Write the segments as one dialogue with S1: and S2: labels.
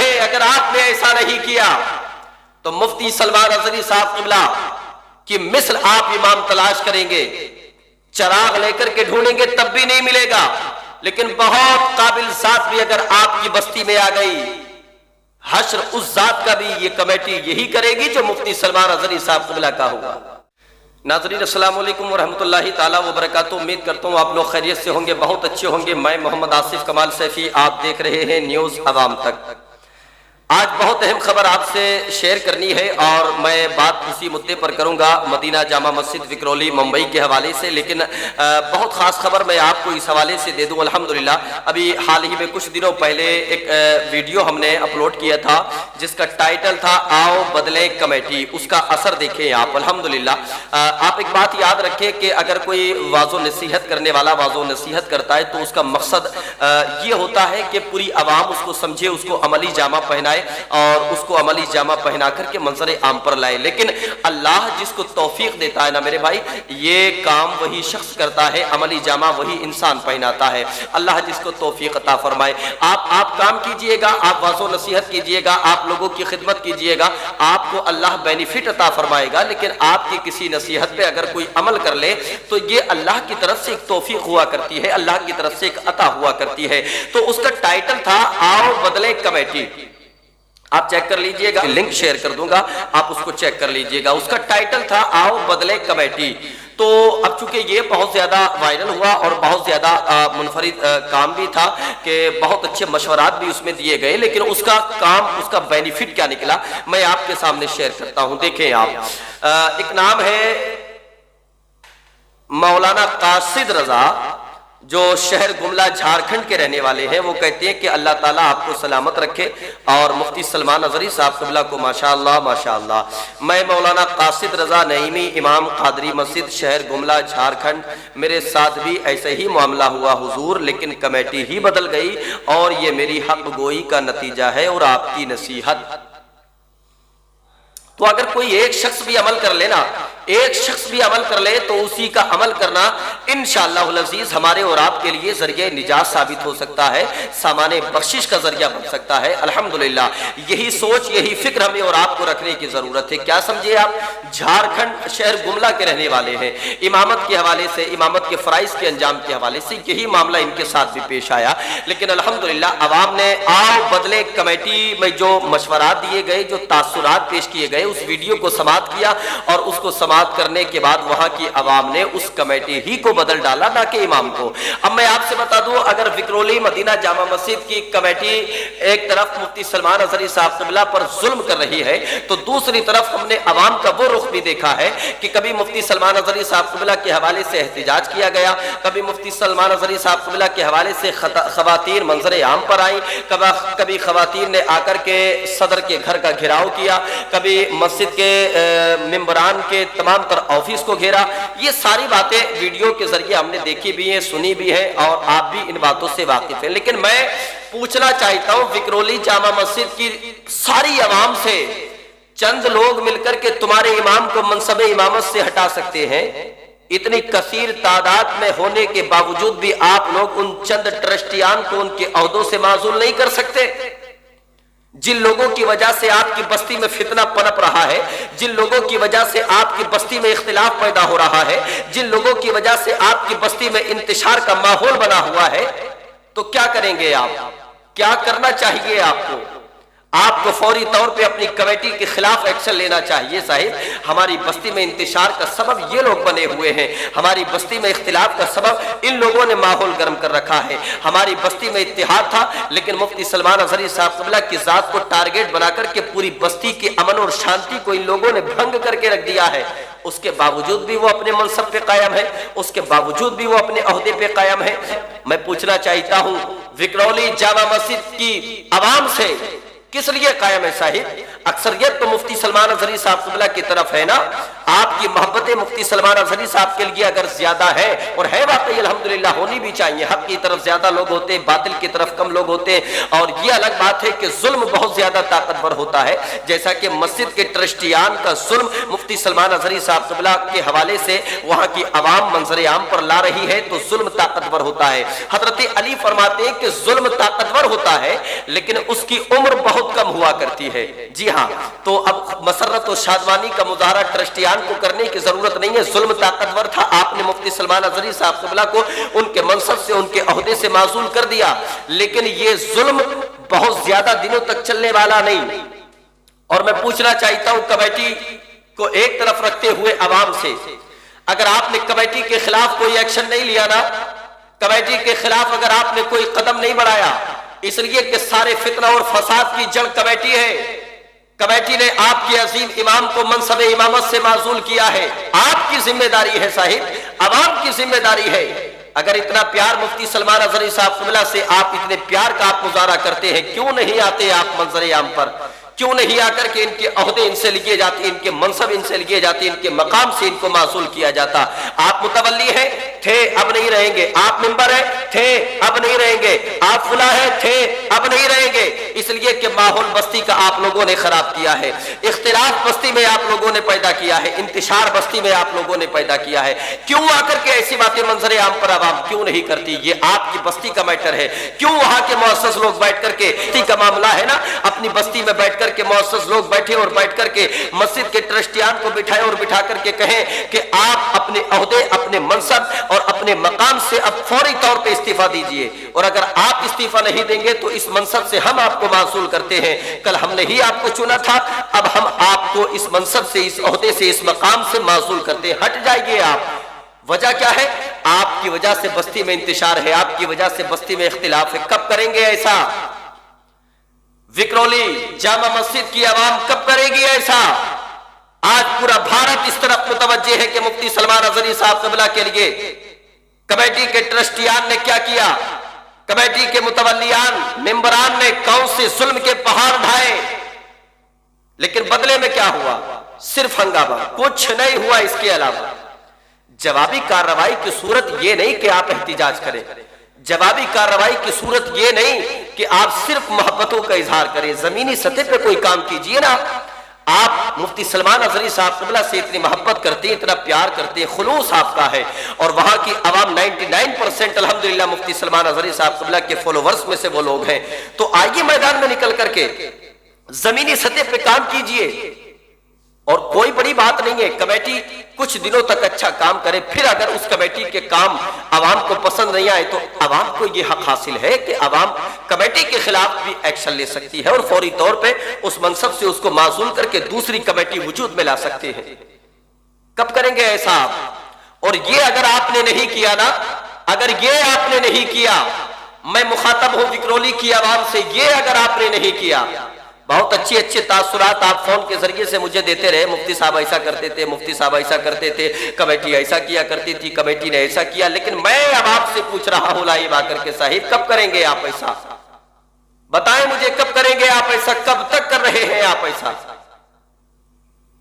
S1: रहे, अगर आपने ऐसा नहीं किया तो मुफ्ती सलमान अजहरी साहब क़िबला कि मिसल आप इमाम तलाश करेंगे, चराग लेकर के ढूंढेंगे तब भी नहीं मिलेगा, लेकिन बहुत काबिल जात भी अगर आपकी बस्ती में आ गई, हश्र उस जात का भी ये कमेटी यही करेगी जो मुफ्ती सलमान अजहरी साहब क़िबला का होगा। नाज़रीन अस्सलाम वालेकुम व रहमतुल्लाहि ताला व बरकातुहू। उम्मीद करता हूँ आप लोग खैरियत से होंगे, बहुत अच्छे होंगे। मैं मोहम्मद आसिफ कमाल सैफी, आप देख रहे हैं न्यूज़ अवाम तक। आज बहुत अहम खबर आपसे शेयर करनी है और मैं बात उसी मुद्दे पर करूंगा, मदीना जामा मस्जिद विक्रोली मुंबई के हवाले से। लेकिन बहुत ख़ास खबर मैं आपको इस हवाले से दे दूं। अल्हम्दुलिल्लाह अभी हाल ही में कुछ दिनों पहले एक वीडियो हमने अपलोड किया था जिसका टाइटल था आओ बदले कमेटी, उसका असर देखें आप। अल्हम्दुलिल्लाह आप एक बात याद रखें कि अगर कोई वाज़ो नसीहत करने वाला वाज़ो नसीहत करता है तो उसका मकसद ये होता है कि पूरी आवाम उसको समझे, उसको अमली जामा पहनाए और उसको अमली जामा पहना करके मंजर आम पर लाए। लेकिन अल्लाह जिसको तौफीक देता है ना मेरे भाई, ये काम वही शख्स करता है, अमली जामा वही इंसान पहनाता है। अल्लाह जिसको तौफीक अता फरमाए। आप काम कीजिएगा, आप वाज़ो नसीहत कीजिएगा, आप लोगों की खिदमत कीजिएगा, आपको अल्लाह बेनिफिट अता फरमाएगा। लेकिन आपकी किसी नसीहत पे अगर कोई अमल कर ले तो ये अल्लाह की तरफ से एक तौफीक हुआ करती है, अल्लाह की तरफ से एक अता हुआ करती है। तो उसका टाइटल था आओ बदले कमेटी। आप चेक कर लीजिएगा, लिंक शेयर कर दूंगा, आप उसको चेक कर लीजिएगा। उसका टाइटल था आओ बदले कमेटी। तो अब चूंकि ये बहुत ज्यादा वायरल हुआ और बहुत ज्यादा मुनफरिद काम भी था कि बहुत अच्छे मशवरात भी उसमें दिए गए, लेकिन उसका काम, उसका बेनिफिट क्या निकला मैं आपके सामने शेयर करता हूं। देखें आप, एक नाम है मौलाना कासिद रजा, जो शहर गुमला झारखंड के रहने वाले हैं। वो कहते हैं कि अल्लाह ताला आपको सलामत रखे और मुफ्ती सलमान अजहरी साहब क़िबला को माशाअल्लाह माशाअल्लाह। मैं मौलाना कासिद रजा नईमी, इमाम कादरी मस्जिद, शहर गुमला झारखंड। मेरे साथ भी ऐसे ही मामला हुआ हुजूर, लेकिन कमेटी ही बदल गई और ये मेरी हक गोई का नतीजा है और आपकी नसीहत। तो अगर कोई एक शख्स भी अमल कर लेना, एक शख्स भी अमल कर ले तो उसी का अमल करना इंशाअल्लाहुल अज़ीज़ हमारे और आपके लिए जरिए निजात साबित हो सकता है, सामाने बख्शिश का जरिया बन सकता है। अल्हम्दुलिल्लाह यही सोच, यही फिक्र हमें और आपको रखने की जरूरत है। क्या समझिए आप, झारखंड शहर गुमला के रहने वाले हैं, इमामत के हवाले से, इमामत के फराइज के अंजाम के हवाले से यही मामला इनके साथ भी पेश आया। लेकिन अल्हम्दुलिल्लाह अवाम ने आओ बदले कमेटी में जो मशवरा दिए गए, जो तासुरात पेश किए गए, उस वीडियो को समाप्त किया और उसको समाप्त करने के बाद वहां की आवाम ने उस कमेटी ही को बदल डाला, ना कि इमाम को। अब मैं आपसे बता दूं, अगर विक्रोली मदीना जामा मस्जिद की कमेटी एक तरफ मुफ्ती सलमान अजहरी साहब क़िबला पर जुल्म कर रही है, तो दूसरी तरफ हमने आवाम का वो रुख भी देखा है कि कभी मुफ्ती सलमान अजहरी साहब क़िबला के हवाले से एहतिजाज किया गया, कभी मुफ्ती सलमान अजहरी साहब क़िबला के हवाले से खवातीन मंजर आम पर आई, कभी खवातीन ने आकर के सदर के घर का घेराव किया, कभी मस्जिद के मेंबरान के तमाम तर ऑफिस को घेरा। ये सारी बातें वीडियो के जरिए हमने देखी भी है, सुनी भी है और आप भी इन बातों से वाकिफ है। लेकिन मैं पूछना चाहता हूं, विक्रोली जामा मस्जिद की सारी आवाम से चंद लोग मिलकर के तुम्हारे इमाम को मनसब इमामत से हटा सकते हैं? इतनी कसीर तादाद में होने के बावजूद भी आप लोग उन चंद ट्रस्टियान को उनके अहदों से माजूल नहीं कर सकते? जिन लोगों की वजह से आपकी बस्ती में फितना पनप रहा है, जिन लोगों की वजह से आपकी बस्ती में इख्तिलाफ पैदा हो रहा है, जिन लोगों की वजह से आपकी बस्ती में इंतशार का माहौल बना हुआ है, तो क्या करेंगे आप? क्या करना चाहिए आपको? आपको फौरी तौर पे अपनी कमेटी के खिलाफ एक्शन लेना चाहिए। साहिब, हमारी बस्ती में इंतशार का सबब ये लोग बने हुए हैं, हमारी बस्ती में इख्तिलाफ का सबब इन लोगों ने माहौल गर्म कर रखा है। हमारी बस्ती में इत्तेहाद था, लेकिन मुफ्ती सलमान अजहरी साहब क़िबला की जात को टारगेट बना करके पूरी बस्ती की अमन और शांति को इन लोगों ने भंग करके रख दिया है। उसके बावजूद भी वो अपने मनसब पे कायम है, उसके बावजूद भी वो अपने अहदे पे कायम है। मैं पूछना चाहता हूँ, विक्रोली जामा मस्जिद की आवाम से किस लिए कायम है साहिब? अक्सरियत तो मुफ्ती सलमान अजहरी साहब क़िबला की तरफ है ना। آپ کی محبت مفتی سلمان اظہری صاحب کے لیے اگر زیادہ ہے، اور ہے واقعی الحمدللہ ہونی بھی چاہیے، حق کی طرف زیادہ لوگ ہوتے ہیں، باطل کی طرف کم لوگ ہوتے ہیں، اور یہ الگ بات ہے کہ ظلم بہت زیادہ طاقتور ہوتا ہے، جیسا کہ مسجد کے ٹرسٹیان کا ظلم مفتی سلمان اظہری صاحب قبلہ کے حوالے سے وہاں کی عوام منظر عام پر لا رہی ہے، تو ظلم طاقتور ہوتا ہے۔ حضرت علی فرماتے ہیں کہ ظلم طاقتور ہوتا ہے لیکن اس کی عمر بہت کم ہوا کرتی ہے۔ جی ہاں، تو اب مسرت و شادمانی کا مظاہرہ ٹرسٹیان کو کرنے کی ضرورت نہیں ہے، ظلم طاقتور تھا، آپ نے مفتی سلمان اظہری صاحب قبلہ کو ان کے منصب سے، ان کے عہدے سے معزول کر دیا، لیکن یہ ظلم بہت زیادہ دنوں تک چلنے والا نہیں۔ اور میں پوچھنا چاہتا ہوں کمیٹی کو ایک طرف رکھتے ہوئے عوام سے، اگر آپ نے کمیٹی کے خلاف کوئی ایکشن نہیں لیا نا، کمیٹی کے خلاف اگر آپ نے کوئی قدم نہیں بڑھایا، اس لیے کہ سارے فتنہ اور فساد کی جڑ کمیٹی ہے، کمیٹی نے آپ کے عظیم امام کو منصب امامت سے معزول کیا ہے، آپ کی ذمہ داری ہے صاحب، عوام کی ذمہ داری ہے۔ اگر اتنا پیار مفتی سلمان اظہری صاحب قبلہ سے، آپ اتنے پیار کا آپ مظاہرہ کرتے ہیں، کیوں نہیں آتے آپ منظر عام پر؟ کیوں نہیں آ کر کے ان کے عہدے ان سے لیے جاتے، ان کے منصب ان سے لیے جاتے، ان کے مقام سے ان کو معزول کیا جاتا؟ آپ متولی ہیں، تھے، اب نہیں رہیں گے، آپ ممبر ہیں، تھے، اب نہیں رہیں گے، آپ فلاں ہیں، تھے، اب نہیں رہیں گے، اس لیے کہ ماحول بستی کا آپ لوگوں نے خراب کیا ہے، اختلاف بستی میں آپ لوگوں نے پیدا کیا ہے، انتشار بستی میں آپ لوگوں نے پیدا کیا ہے۔ کیوں آ کر کے ایسی باتیں منظر عام پر عوام کیوں نہیں کرتی؟ یہ آپ کی بستی کا میٹر ہے۔ کیوں وہاں کے معزز لوگ بیٹھ کر کے، بستی کا معاملہ ہے نا، اپنی بستی میں بیٹھ کر کے معزز لوگ بیٹھے اور بیٹھ کر کے مسجد کے ٹرسٹیان کو بٹھائے اور بٹھا کر کے کہیں کہ آپ اپنے عہدے، اپنے منصب اور اپنے مقام سے اب فوری طور پہ استعفیٰ دیجئے، اور اگر آپ استعفیٰ نہیں دیں گے تو اس منصب سے ہم آپ کو معزول کرتے ہیں۔ کل ہم نے ہی آپ کو چنا تھا، اب ہم آپ کو اس منصب سے، اس عہدے سے، اس مقام سے معزول کرتے ہیں، ہٹ جائیے آپ۔ وجہ کیا ہے؟ آپ کی وجہ سے بستی میں انتشار ہے، آپ کی وجہ سے بستی میں اختلاف ہے۔ کب کریں گے ایسا؟ وکرولی جامع مسجد کی عوام کب کرے گی ایسا؟ آج پورا بھارت اس طرف متوجہ ہے کہ مفتی سلمان اظہری صاحب قبلہ کے لیے کمیٹی کے ٹرسٹیان نے کیا کیا، کمیٹی کے متولیان، ممبران نے کون سے ظلم کے پہاڑ ڈھائے، لیکن بدلے میں کیا ہوا؟ صرف ہنگامہ، کچھ نہیں ہوا اس کے علاوہ۔ جوابی کارروائی کی صورت یہ نہیں کہ آپ احتجاج کریں، جوابی کارروائی کی صورت یہ نہیں کہ آپ صرف محبتوں کا اظہار کریں، زمینی سطح پہ کوئی کام کیجئے نا۔ آپ مفتی سلمان اظہری صاحب قبلہ سے اتنی محبت کرتے ہیں، اتنا پیار کرتے ہیں، خلوص آپ کا ہے، اور وہاں کی عوام 99% الحمدللہ مفتی سلمان اظہری صاحب قبلہ کے فالوورز میں سے وہ لوگ ہیں، تو آئیے میدان میں نکل کر کے زمینی سطح پہ کام کیجئے۔ اور کوئی بڑی بات نہیں ہے، کمیٹی کچھ دنوں تک اچھا کام کرے، پھر اگر اس کمیٹی کے کام عوام کو پسند نہیں آئے تو عوام کو یہ حق حاصل ہے کہ عوام کمیٹی کے خلاف بھی ایکشن لے سکتی ہے اور فوری طور پہ اس منصب سے اس کو معزول کر کے دوسری کمیٹی وجود میں لا سکتے ہیں۔ کب کریں گے ایسا آپ؟ اور یہ اگر آپ نے نہیں کیا نا، اگر یہ آپ نے نہیں کیا، میں مخاطب ہوں وکرولی کی عوام سے، یہ اگر آپ نے نہیں کیا، بہت اچھے اچھے تاثرات آپ فون کے ذریعے سے مجھے دیتے رہے، مفتی صاحب ایسا کرتے تھے، مفتی صاحب ایسا کرتے تھے، کمیٹی ایسا کیا کرتی تھی، کمیٹی نے ایسا کیا، لیکن میں اب آپ سے پوچھ رہا ہوں لائیو آ کر کے، صاحب کب کریں گے آپ ایسا؟ بتائیں مجھے کب کریں گے آپ ایسا؟ کب تک کر رہے ہیں آپ ایسا؟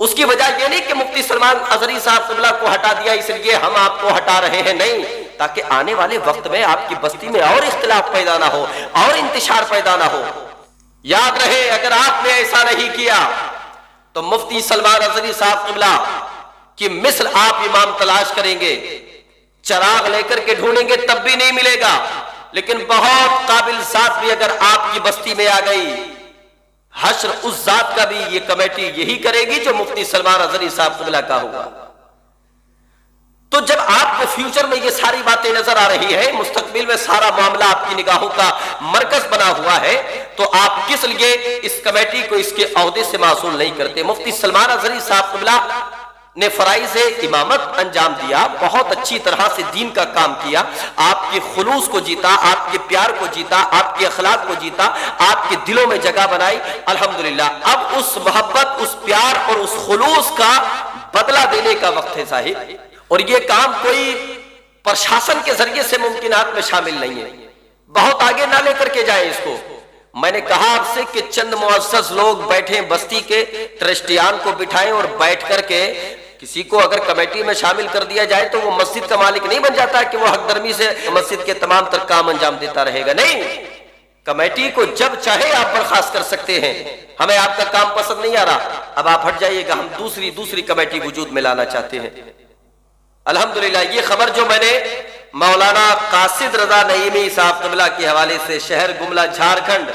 S1: اس کی وجہ یہ نہیں کہ مفتی سلمان اظہری صاحب قبلہ کو ہٹا دیا اس لیے ہم آپ کو ہٹا رہے ہیں، نہیں، تاکہ آنے والے وقت میں آپ کی بستی میں اور اختلاف پیدا نہ ہو اور انتشار پیدا نہ ہو۔ یاد رہے اگر آپ نے ایسا نہیں کیا تو مفتی سلمان اظہری صاحب قبلہ کی مثل آپ امام تلاش کریں گے، چراغ لے کر کے ڈھونڈیں گے تب بھی نہیں ملے گا، لیکن بہت قابل ذات بھی اگر آپ کی بستی میں آ گئی، حشر اس ذات کا بھی یہ کمیٹی یہی کرے گی جو مفتی سلمان اظہری صاحب قبلہ کا ہوگا۔ تو جب آپ کو فیوچر میں یہ ساری باتیں نظر آ رہی ہے، مستقبل میں سارا معاملہ آپ کی نگاہوں کا مرکز بنا ہوا ہے، تو آپ کس لیے اس کمیٹی کو اس کے عہدے سے معزول نہیں کرتے؟ مفتی سلمان اظہری صاحب قبلہ نے فرائض امامت انجام دیا، بہت اچھی طرح سے دین کا کام کیا، آپ کے خلوص کو جیتا، آپ کے پیار کو جیتا، آپ کے اخلاق کو جیتا، آپ کے دلوں میں جگہ بنائی، الحمدللہ۔ اب اس محبت، اس پیار اور اس خلوص کا بدلہ دینے کا وقت ہے صاحب، اور یہ کام کوئی پرشاسن کے ذریعے سے ممکنات میں شامل نہیں ہے، بہت آگے نہ لے کر کے جائے اس کو۔ میں نے کہا آپ سے کہ چند معزز لوگ بیٹھیں، بستی کے ٹرسٹیان کو بٹھائیں اور بیٹھ کر کے किसी को अगर कमेटी में शामिल कर दिया जाए तो वो मस्जिद का मालिक नहीं बन जाता कि वो हकदर्मी से मस्जिद के तमाम तर काम अंजाम देता रहेगा। नहीं, कमेटी को जब चाहे आप बर्खास्त कर सकते हैं। हमें आपका काम पसंद नहीं आ रहा, अब आप हट जाइएगा, हम दूसरी कमेटी वजूद में लाना चाहते हैं। अल्हम्दुलिल्लाह, ये खबर जो मैंने मौलाना कासिद रजा नईमी साहब क़िबला के हवाले से, शहर गुमला झारखंड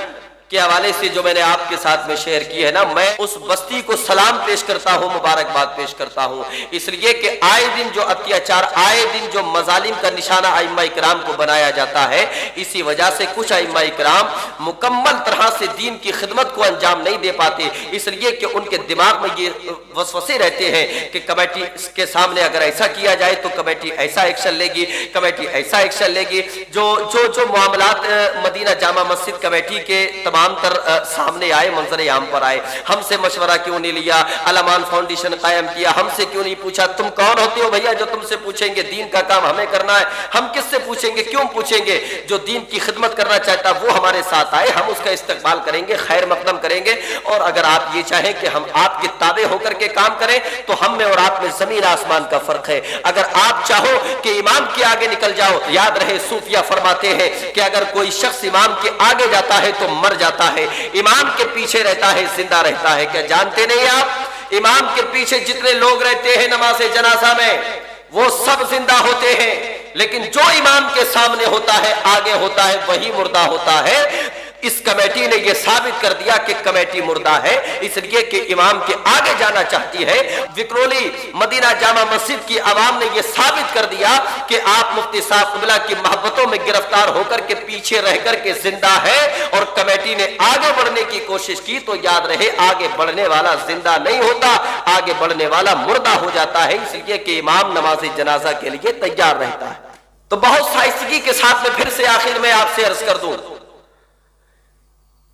S1: के हवाले से जो मैंने आपके साथ में शेयर की है ना, मैं उस बस्ती को सलाम पेश करता हूँ, मुबारकबाद पेश करता हूँ, इसलिए कि आए दिन जो अत्याचार, आए दिन जो मजालिम का निशाना आइम्मा इकराम को बनाया जाता है, इसी वजह से कुछ आइम्मा इकराम मुकम्मल तरह से दीन की खिदमत को अंजाम नहीं दे पाते, इसलिए कि उनके दिमाग में ये वसवसे रहते हैं कि कमेटी के सामने अगर ऐसा किया जाए तो कमेटी ऐसा एक्शन लेगी, कमेटी ऐसा एक्शन लेगी। जो मामलात मदीना जामा मस्जिद कमेटी के तमाम तर सामने आए, मंजर आम पर आए, हमसे मशवरा क्यों नहीं लिया, अल-अमान फाउंडेशन कायम किया, हमसे क्यों नहीं पूछा, तुम कौन होते हो भैया जो तुमसे पूछेंगे, दीन का काम हमें करना है, हम किससे पूछेंगे, क्यों पूछेंगे, जो दीन की खिदमत करना चाहता वो हमारे साथ आए, हम उसका इस्तकबाल करेंगे, खैर मकदम करेंगे। और अगर आप ये चाहें कि हम आपके ताबे होकर के काम करें तो हम में और आप में जमीन आसमान का फर्क है। अगर आप चाहो कि इमाम के आगे निकल जाओ, याद रहे सूफिया फरमाते हैं कि अगर कोई शख्स इमाम के आगे जाता है तो मर जाता है, इमाम के पीछे रहता है जिंदा रहता है। क्या जानते नहीं आप, इमाम के पीछे जितने लोग रहते हैं नमाज जनाजा में वो सब जिंदा होते हैं, लेकिन जो इमाम के सामने होता है, आगे होता है, वही मुर्दा होता है। इस कमेटी ने यह साबित कर दिया कि कमेटी मुर्दा है, इसलिए कि इमाम के आगे जाना चाहती है। विक्रोली मदीना जामा मस्जिद की आवाम ने यह साबित कर दिया कि आप मुफ्ती साहब क़िबला की मोहब्बतों में गिरफ्तार होकर के पीछे रह कर के जिंदा है, और कमेटी ने आगे बढ़ने की कोशिश की तो याद रहे आगे बढ़ने वाला जिंदा नहीं होता, आगे बढ़ने वाला मुर्दा हो जाता है, इसलिए कि इमाम नमाज जनाजा के लिए तैयार रहता है। तो बहुत साइस्तगी के साथ में फिर से आखिर में आपसे अर्ज कर दूं,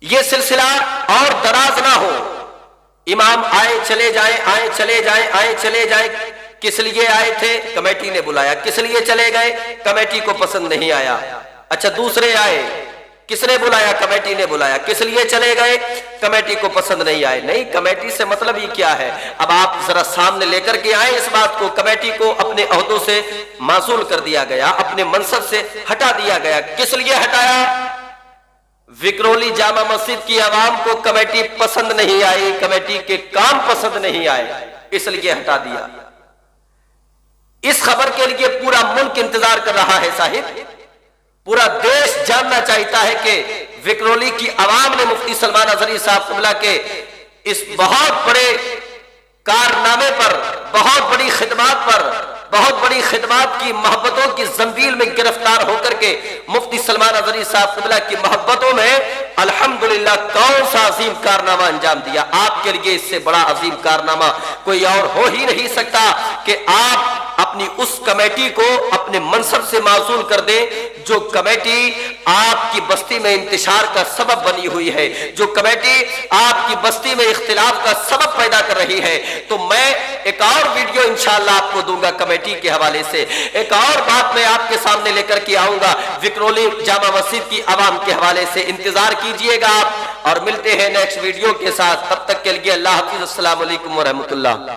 S1: ये सिलसिला और दराज ना हो। इमाम आए चले जाए, आए चले जाए, आए चले जाए। किस लिए आए थे? कमेटी ने बुलाया। किस लिए चले गए? कमेटी को पसंद नहीं आया। अच्छा, दूसरे आए, किसने बुलाया? कमेटी ने बुलाया। किस लिए चले गए? कमेटी को पसंद नहीं आए। नहीं, कमेटी से मतलब ही क्या है? अब आप जरा सामने लेकर के आए इस बात को। कमेटी को अपने अहदों से मासूल कर दिया गया, अपने मनसब से हटा दिया गया। किस लिए हटाया? विक्रोली जामा मस्जिद की आवाम को कमेटी पसंद नहीं आई, कमेटी के काम पसंद नहीं आए, इसलिए हटा दिया। इस खबर के लिए पूरा मुल्क इंतजार कर रहा है साहिब, पूरा देश जानना चाहता है कि विक्रोली की आवाम ने मुफ्ती सलमान अजहरी साहब क़िबला के इस बहुत बड़े कारनामे पर, बहुत बड़ी खिदमत पर, बहुत बड़ी खिदमत की मोहब्बतों की जंजीर में गिरफ्तार होकर के मुफ्ती सलमान अजहरी साहब क़िबला की मोहब्बतों में अल्हम्दुलिल्लाह कौन सा अजीम कारनामा अंजाम दिया। आपके लिए इससे बड़ा अजीम कारनामा कोई और हो ही नहीं सकता कि आप अपनी उस कमेटी को अपने मनसब से मासूल कर दें, जो कमेटी आपकी बस्ती में इंतशार का सबब बनी हुई है, जो कमेटी आपकी बस्ती में इख्तिलाफ का सबब पैदा कर रही है। तो मैं एक और वीडियो इंशाअल्लाह आपको दूंगा कमेटी के हवाले से, एक और बात मैं आपके सामने लेकर के आऊंगा विक्रोली जामा मस्जिद की आवाम के हवाले से। इंतजार कीजिएगा आप, और मिलते हैं नेक्स्ट वीडियो के साथ। तब तक के लिए अल्लाह हाफिज़, अस्सलाम वालेकुम व रहमतुल्लाह।